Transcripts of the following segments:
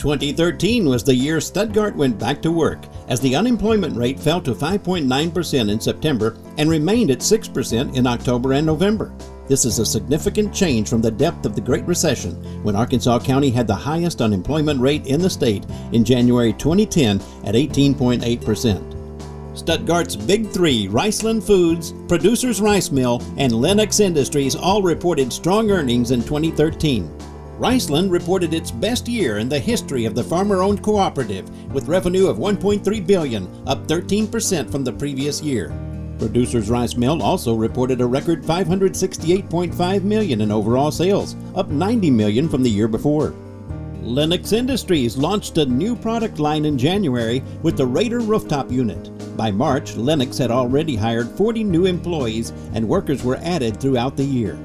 2013 was the year Stuttgart went back to work, as the unemployment rate fell to 5.9% in September and remained at 6% in October and November. This is a significant change from the depth of the Great Recession, when Arkansas County had the highest unemployment rate in the state in January 2010 at 18.8%. Stuttgart's Big Three, Riceland Foods, Producers Rice Mill, and Lennox Industries all reported strong earnings in 2013. Riceland reported its best year in the history of the farmer-owned cooperative, with revenue of $1.3 billion, up 13% from the previous year. Producers Rice Mill also reported a record $568.5 million in overall sales, up $90 million from the year before. Lennox Industries launched a new product line in January with the Raider rooftop unit. By March, Lennox had already hired 40 new employees, and workers were added throughout the year.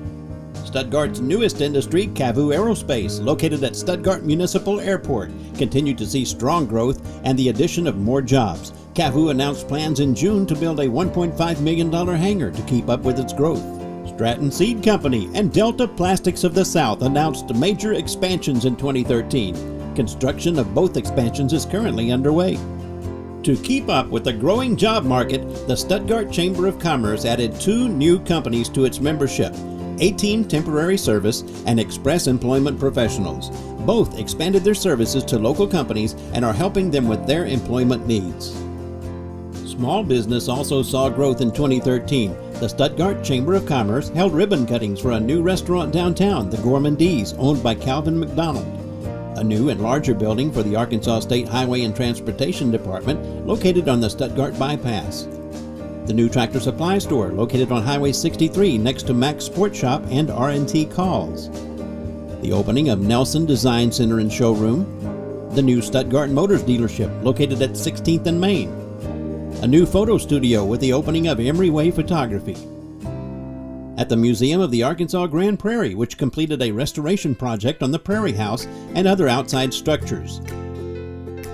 Stuttgart's newest industry, Cavu Aerospace, located at Stuttgart Municipal Airport, continued to see strong growth and the addition of more jobs. Cavu announced plans in June to build a $1.5 million hangar to keep up with its growth. Stratton Seed Company and Delta Plastics of the South announced major expansions in 2013. Construction of both expansions is currently underway. To keep up with the growing job market, the Stuttgart Chamber of Commerce added 2 new companies to its membership: A-Team Temporary Service and Express Employment Professionals. Both expanded their services to local companies and are helping them with their employment needs. Small business also saw growth in 2013. The Stuttgart Chamber of Commerce held ribbon cuttings for a new restaurant downtown, the Gourmandise, owned by Calvin McDonald. A new and larger building for the Arkansas State Highway and Transportation Department, located on the Stuttgart Bypass. The new Tractor Supply store, located on Highway 63 next to Mac's Sport Shop and R&T Calls. The opening of Nelson Design Center and Showroom. The new Stuttgart Motors dealership, located at 16th and Main. A new photo studio with the opening of Emery Way Photography. At the Museum of the Arkansas Grand Prairie, which completed a restoration project on the Prairie House and other outside structures.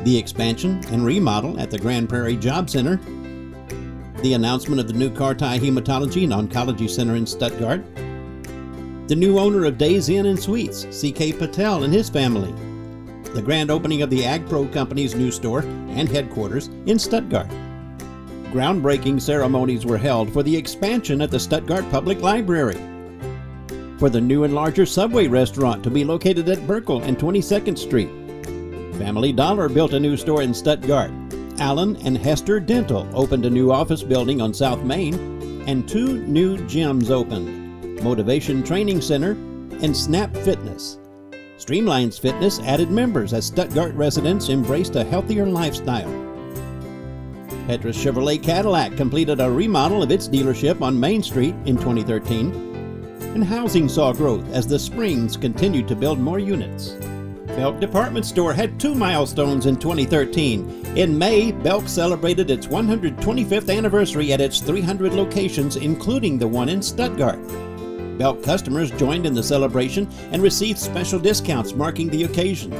The expansion and remodel at the Grand Prairie Job Center. The announcement of the new Carti Hematology and Oncology Center in Stuttgart. The new owner of Days Inn and Suites, C.K. Patel and his family. The grand opening of the AgPro Company's new store and headquarters in Stuttgart. Groundbreaking ceremonies were held for the expansion at the Stuttgart Public Library. For the new and larger Subway restaurant to be located at Berkel and 22nd Street. Family Dollar built a new store in Stuttgart. Allen and Hester Dental opened a new office building on South Main, and 2 new gyms opened: Motivation Training Center and Snap Fitness. Streamlines Fitness added members as Stuttgart residents embraced a healthier lifestyle. Petra Chevrolet Cadillac completed a remodel of its dealership on Main Street in 2013. And housing saw growth as the Springs continued to build more units. Belk Department Store had 2 milestones in 2013. In May, Belk celebrated its 125th anniversary at its 300 locations, including the one in Stuttgart. Belk customers joined in the celebration and received special discounts marking the occasion.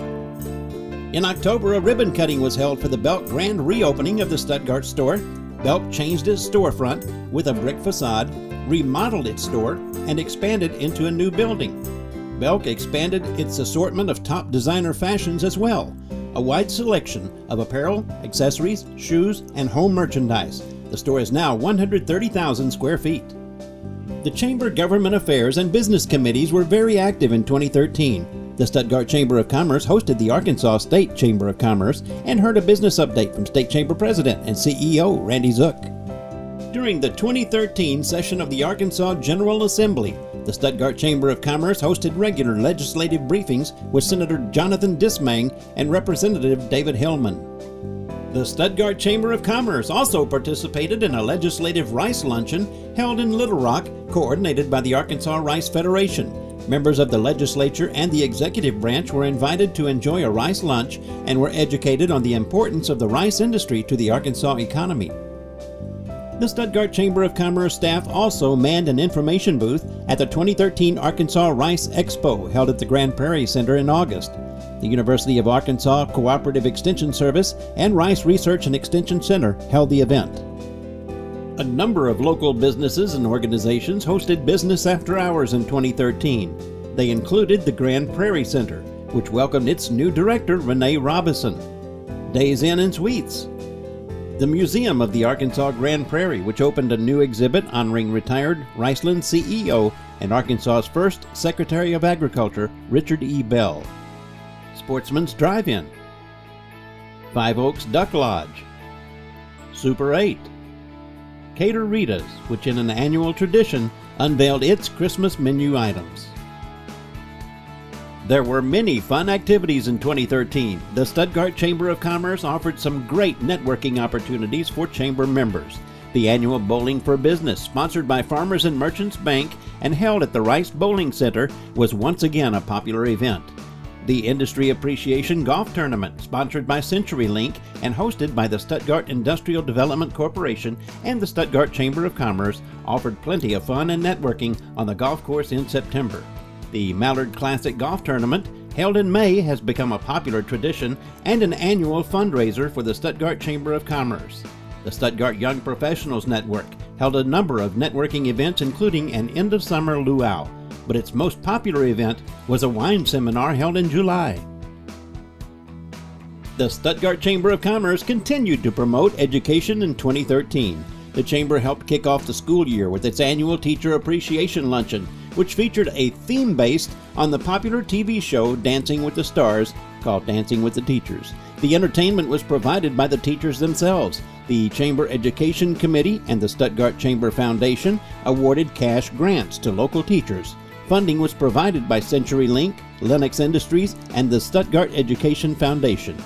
In October, a ribbon cutting was held for the Belk grand reopening of the Stuttgart store. Belk changed its storefront with a brick facade, remodeled its store, and expanded into a new building. Belk expanded its assortment of top designer fashions as well. A wide selection of apparel, accessories, shoes, and home merchandise. The store is now 130,000 square feet. The Chamber Government Affairs and Business Committees were very active in 2013. The Stuttgart Chamber of Commerce hosted the Arkansas State Chamber of Commerce and heard a business update from State Chamber President and CEO Randy Zook. During the 2013 session of the Arkansas General Assembly, the Stuttgart Chamber of Commerce hosted regular legislative briefings with Senator Jonathan Dismang and Representative David Hillman. The Stuttgart Chamber of Commerce also participated in a legislative rice luncheon held in Little Rock, coordinated by the Arkansas Rice Federation. Members of the legislature and the executive branch were invited to enjoy a rice lunch and were educated on the importance of the rice industry to the Arkansas economy. The Stuttgart Chamber of Commerce staff also manned an information booth at the 2013 Arkansas Rice Expo held at the Grand Prairie Center in August. The University of Arkansas Cooperative Extension Service and Rice Research and Extension Center held the event. A number of local businesses and organizations hosted business after hours in 2013. They included the Grand Prairie Center, which welcomed its new director, Renee Robison. Days Inn and Suites. The Museum of the Arkansas Grand Prairie, which opened a new exhibit honoring retired Riceland CEO and Arkansas's first Secretary of Agriculture, Richard E. Bell. Sportsman's Drive-In. Five Oaks Duck Lodge. Super 8. Cater Rita's, which in an annual tradition unveiled its Christmas menu items. There were many fun activities in 2013. The Stuttgart Chamber of Commerce offered some great networking opportunities for chamber members. The annual Bowling for Business, sponsored by Farmers and Merchants Bank and held at the Rice Bowling Center, was once again a popular event. The Industry Appreciation Golf Tournament, sponsored by CenturyLink and hosted by the Stuttgart Industrial Development Corporation and the Stuttgart Chamber of Commerce, offered plenty of fun and networking on the golf course in September. The Mallard Classic Golf Tournament, held in May, has become a popular tradition and an annual fundraiser for the Stuttgart Chamber of Commerce. The Stuttgart Young Professionals Network held a number of networking events, including an end-of-summer luau, but its most popular event was a wine seminar held in July. The Stuttgart Chamber of Commerce continued to promote education in 2013. The Chamber helped kick off the school year with its annual Teacher Appreciation Luncheon, which featured a theme based on the popular TV show Dancing with the Stars, called Dancing with the Teachers. The entertainment was provided by the teachers themselves. The Chamber Education Committee and the Stuttgart Chamber Foundation awarded cash grants to local teachers. Funding was provided by CenturyLink, Lennox Industries, and the Stuttgart Education Foundation.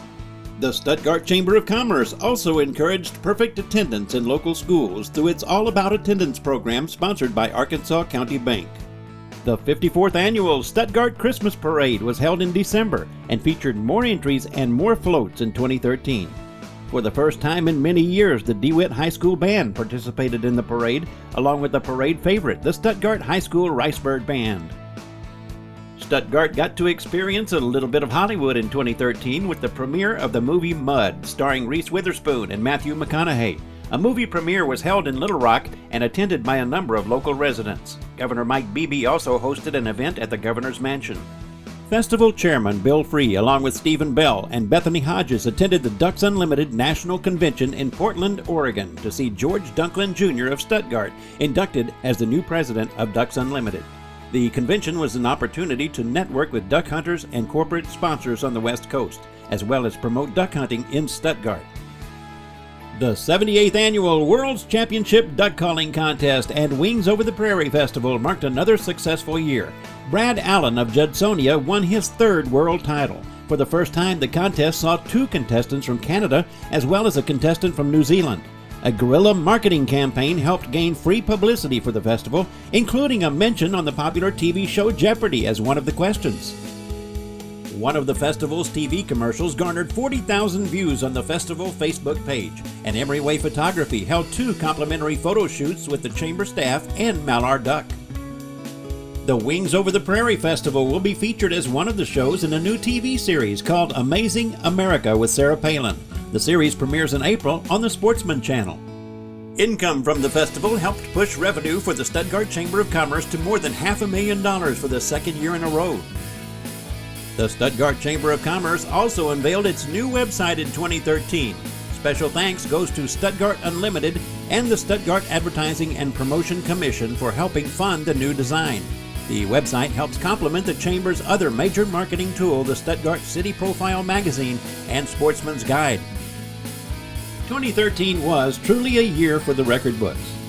The Stuttgart Chamber of Commerce also encouraged perfect attendance in local schools through its All About Attendance program sponsored by Arkansas County Bank. The 54th Annual Stuttgart Christmas Parade was held in December and featured more entries and more floats in 2013. For the first time in many years, the DeWitt High School Band participated in the parade, along with the parade favorite, the Stuttgart High School Ricebird Band. Stuttgart got to experience a little bit of Hollywood in 2013 with the premiere of the movie Mud, starring Reese Witherspoon and Matthew McConaughey. A movie premiere was held in Little Rock and attended by a number of local residents. Governor Mike Beebe also hosted an event at the governor's mansion. Festival chairman Bill Free, along with Stephen Bell and Bethany Hodges, attended the Ducks Unlimited National Convention in Portland, Oregon, to see George Dunklin Jr. of Stuttgart inducted as the new president of Ducks Unlimited. The convention was an opportunity to network with duck hunters and corporate sponsors on the West Coast, as well as promote duck hunting in Stuttgart. The 78th Annual World's Championship Duck Calling Contest and Wings Over the Prairie Festival marked another successful year. Brad Allen of Judsonia won his third world title. For the first time, the contest saw two contestants from Canada as well as a contestant from New Zealand. A guerrilla marketing campaign helped gain free publicity for the festival, including a mention on the popular TV show Jeopardy as one of the questions. One of the festival's TV commercials garnered 40,000 views on the festival Facebook page, and Emery Way Photography held two complimentary photo shoots with the chamber staff and Mallard Duck. The Wings Over the Prairie Festival will be featured as one of the shows in a new TV series called Amazing America with Sarah Palin. The series premieres in April on the Sportsman Channel. Income from the festival helped push revenue for the Stuttgart Chamber of Commerce to more than $500,000 for the second year in a row. The Stuttgart Chamber of Commerce also unveiled its new website in 2013. Special thanks goes to Stuttgart Unlimited and the Stuttgart Advertising and Promotion Commission for helping fund the new design. The website helps complement the Chamber's other major marketing tool, the Stuttgart City Profile magazine and Sportsman's Guide. 2013 was truly a year for the record books.